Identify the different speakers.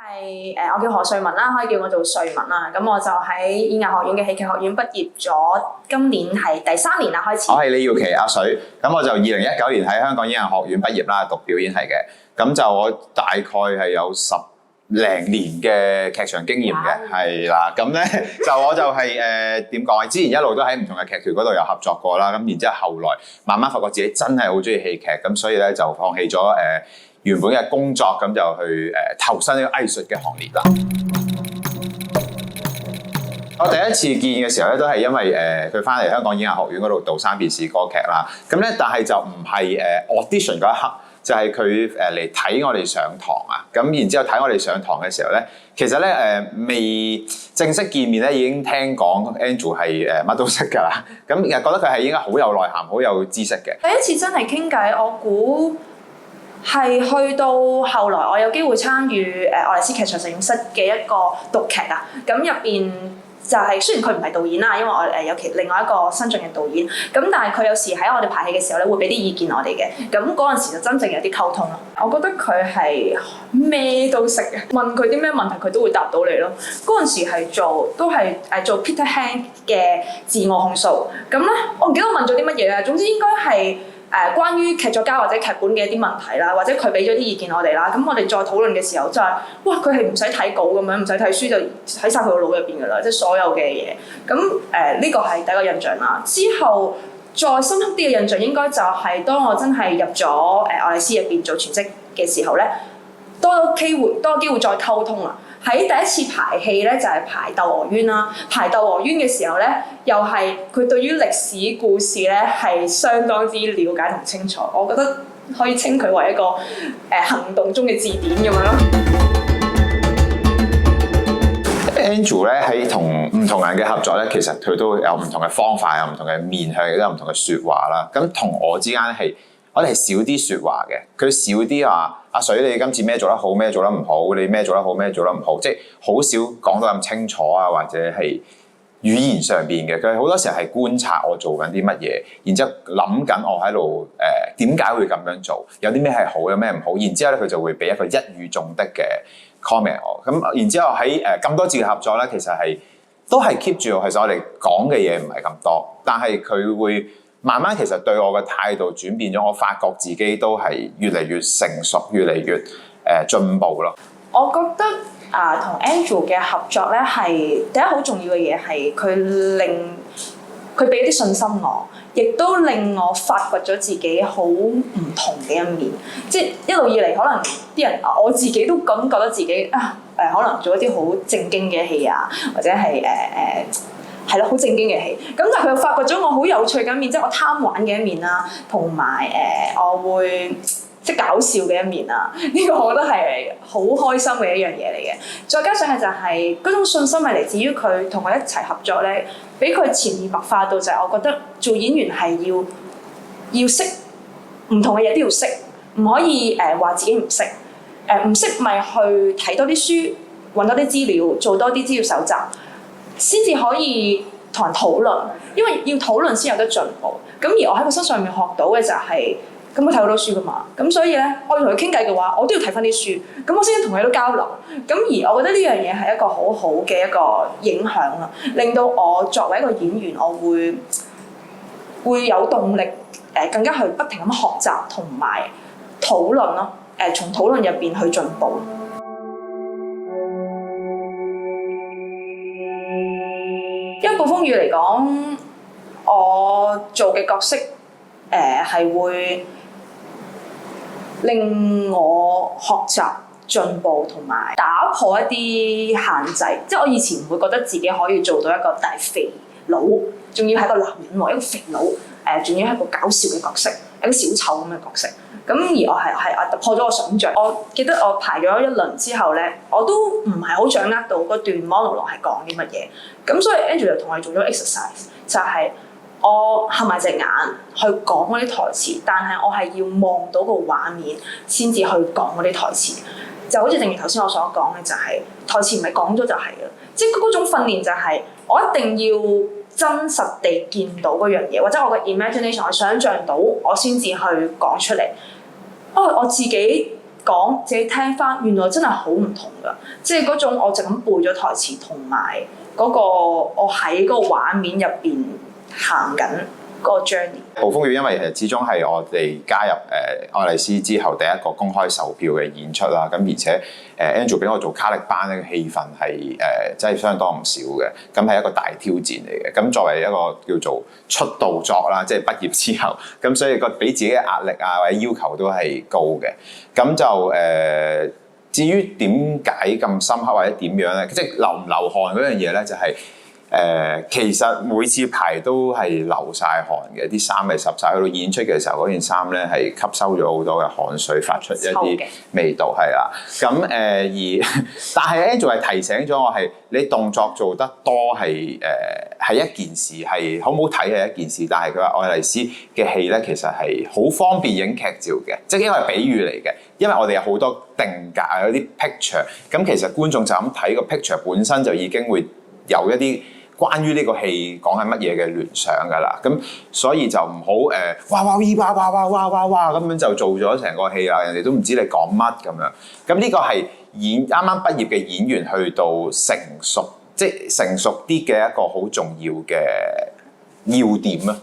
Speaker 1: 我叫何瑞文啦，可以叫我做瑞文啦。咁我就喺演藝學院嘅戲劇學院畢業咗，今年係第3年啦開始。
Speaker 2: 我係李耀琪阿水，咁我就2019年喺香港演藝學院畢業啦，讀表演系嘅。咁就我大概係有10零年嘅劇場經驗嘅，係啦。咁咧我就係點講？之前一路都喺唔同嘅劇團嗰度有合作過啦。咁然之後來慢慢發覺自己真係好中意戲劇，咁所以咧就放棄咗原本嘅工作，咁就去投身呢個藝術嘅行列啦。我第一次見嘅時候咧，都係因為佢翻嚟香港演藝學院嗰度導3電視歌劇啦。咁咧，但係就唔係audition 嗰一刻，就係佢嚟睇我哋上堂啊。咁然之後睇我哋上堂嘅時候咧，其實咧未正式見面咧，已經聽講 Andrew 係乜都識㗎啦。咁覺得佢係應該好有內涵、好有知識嘅。
Speaker 1: 第一次真係傾偈，我估係去到後來，我有機會參與愛麗絲劇場實驗室嘅一個讀劇啊。咁入邊就係、雖然佢唔係導演啦，因為我有另外一個新進嘅導演，咁但係佢有時喺我哋排戲嘅時候咧，會俾啲意見我哋嘅。咁嗰陣時就真正有啲溝通咯。我覺得佢係咩都識嘅，問佢啲咩問題佢都會答到你咯。嗰陣時係做 Peter Hank 嘅自我控訴。咁咧我唔記得我問咗啲乜嘢啦，總之應該係關於劇作家或者劇本嘅一啲問題啦，或者佢俾咗啲意見我哋啦，咁我哋再討論嘅時候就係、哇，佢係唔使睇稿咁樣，唔使睇書就喺晒佢個腦入邊㗎啦，即係所有嘅嘢。咁呢個係第一個印象啦。之後再深刻啲嘅印象應該就係當我真係入咗愛麗絲入邊做全職嘅時候咧，多機會再溝通啦。喺第一次排戲咧，就係排《竇娥冤》啦。排《竇娥冤》嘅時候咧，又係佢對於歷史故事咧係相當之了解同清楚。我覺得可以稱佢為一個行動中嘅字典咁樣咯。
Speaker 2: Andrew 咧喺同唔同人嘅合作咧，其實佢都有唔同嘅方法，有唔同嘅面向，亦都有唔同嘅説話啦。咁同我之間我哋係少啲説話嘅，佢少啲話阿水你今次咩做得好，咩做得唔好，你咩做得好，咩做得唔好，即係好少講到咁清楚啊，或者係語言上邊嘅。佢好多時候係觀察我做緊啲乜嘢，然之後諗緊我喺度點解會咁樣做，有啲咩係好，有咩唔好，然之後咧佢就會俾一個一語中的嘅 comment 我。咁然之後喺咁多次嘅合作咧，其實都係 keep 住，其實我哋講嘅嘢唔係咁多，但係佢會慢慢其實對我嘅態度轉變咗，我發覺自己都係越嚟越成熟，越嚟越進步咯。
Speaker 1: 我覺得同 Andrew 嘅合作咧，係第一好重要嘅嘢係佢俾啲信心我，亦都令我發掘咗自己好唔同嘅一面。即係一路以嚟，可能啲人我自己都咁覺得自己可能做一啲好正經嘅戲啊，或者係係咯，好正經嘅戲。咁但係佢又發掘咗我好有趣嘅一面，即係我貪玩嘅一面啦，同埋我會即係搞笑嘅一面啊！呢個我覺得係好開心嘅一樣嘢嚟嘅。再加上係就係嗰種信心係嚟自於佢同我一齊合作咧，俾佢潛移默化到就係我覺得做演員係要識唔同嘅嘢都要識，唔可以話自己唔識。唔識咪去睇多啲書，揾多啲資料，做多啲資料搜集，先至可以同人討論。因為要討論先有得進步。咁而我喺佢身上面學到嘅就係、咁佢睇好多書噶嘛，咁所以咧，我要同佢傾偈嘅話，我都要睇翻啲書，咁我先至同佢都交流。咁而我覺得呢樣嘢係一個好好嘅一個影響啦，令到我作為一個演員，我會有動力更加去不停咁學習同埋討論咯，從討論入邊去進步。因為《暴風雨》嚟講，我做嘅角色係會令我學習進步同埋打破一啲限制，即係我以前唔會覺得自己可以做到一個大肥佬，仲要係個男人喎，一個肥佬，仲要係一個搞笑嘅角色，一個小丑咁嘅角色。咁而我係突破咗我想像。我記得我排咗一輪之後咧，我都唔係好掌握到嗰段 monologue 係講啲乜嘢。咁所以 Andrew 就同我哋做咗 exercise，就係我合埋隻眼去講嗰啲台詞，但係我係要望到個畫面先至去講嗰啲台詞。就好似正如頭先我所講嘅，就係台詞唔係講咗就係㗎，即係嗰種訓練就係我一定要真實地見到嗰樣嘢，或者我嘅 imagination 我想像到，我先至去講出嚟。我自己講自己聽翻，原來真係好唔同㗎。即係嗰種我就咁背咗台詞，同埋嗰個我喺嗰個畫面入邊行緊嗰個 journey。暴
Speaker 2: 風雨因為其實始終係我哋加入愛麗絲之後第一個公開售票嘅演出啦，咁而且Andrew 俾我做卡力班咧，氣氛係真係相當唔少嘅，咁係一個大挑戰嚟嘅。咁作為一個叫做出道作啦，即係畢業之後，咁所以個俾自己嘅壓力啊或者要求都係高嘅。咁就至於點解咁深刻或者點樣咧，即係流唔流汗嗰樣嘢咧，就係、其實每次排都係流晒汗嘅，啲衫係濕晒。去到演出嘅時候，嗰件衫咧係吸收咗好多嘅汗水，發出一啲味道係啦。咁但係 Andrew 係提醒咗我係，你動作做得多係一件事，係好唔好睇係一件事。但係佢話愛麗絲嘅戲咧，其實係好方便影劇照嘅，即係因為係比喻嚟嘅。因為我哋有好多定格啊，有啲 picture， 咁其實觀眾就咁睇個 picture 本身就已經會有一啲關於呢個戲講緊乜嘢嘅聯想㗎啦，咁所以就唔好哇哇咁樣就做咗成個戲啦，人哋都唔知你講乜咁樣。咁呢個係啱啱畢業嘅演員去到成熟，即係成熟啲嘅一個好重要嘅要點啊。